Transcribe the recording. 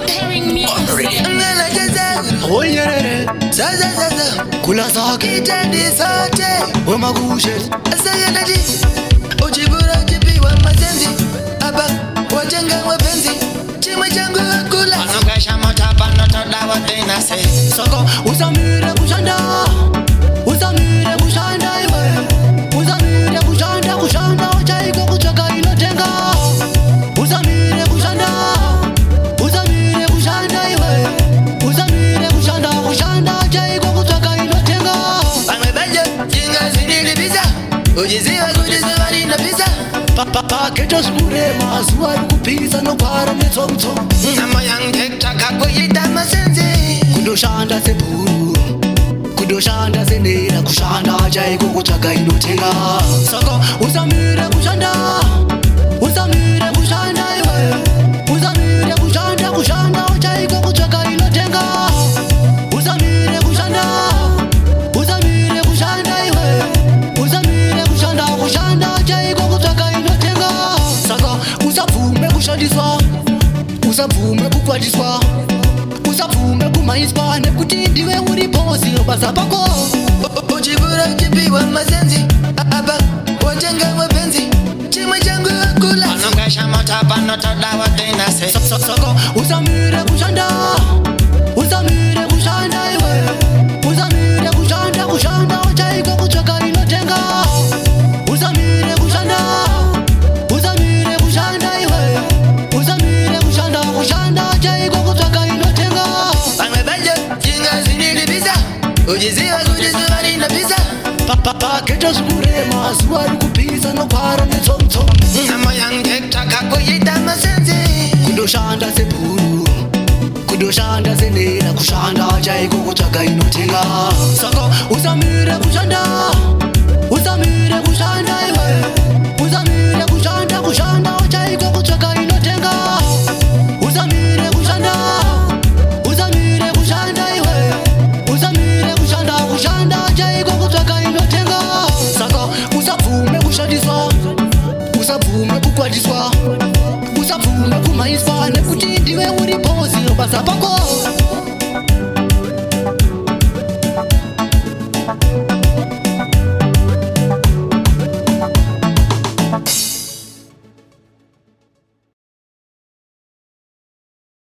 Pairing music. Kula zake tende sote wema kushe asayeladi ujibura jibiwa mazenzi aba wajenga wapenzi chima changu kula anokasha motapa notodawa tena se soko usamire kushanda iwe usamire kushanda chaiko kutoka ilotenga usamire kushanda iwe usamire kushanda chaiko kutoka ilotenga bangbebeje jinga zinilibiza ujiziwa kujiziwa ninapisa paketos kurema zuwa kupisa no kwaro mitsomtso nama yangetaka kuyita masenzi kudoshanda seburu kudoshanda senera kushanda chaiko kutsvaga inotenga soko usamire kushanda iwe usamire kushanda chaiko kutsvaga inotenga usamire kushanda iwe usamire kushanda chaiko kutsvaga inotenga saka usabvume kushandiswa usabvume kukwatiswa usabvume kumhaiswa nekuti ndiwe uri bosi basa pako uchivura chipiwa mazenzi aba wajenga wapenzi chimwe changu kula anongasha motapa notodawa tena se soko usamire kushanda iwe usamire kushanda chaiko kutsvaga inotenga usamire kushanda iwe usamire kushanda chaiko kutsvaga inotenga bangbebeje jinga zinilibisa ujiziwa ninapisa paketos kurema zuwa kupisa nokwaro mitsomtso nama yangetaka kuyita masenzi kudoshanda seburu kudoshanda senera kushanda chaiko kutsvaga inotenga soko usamire kushanda iwe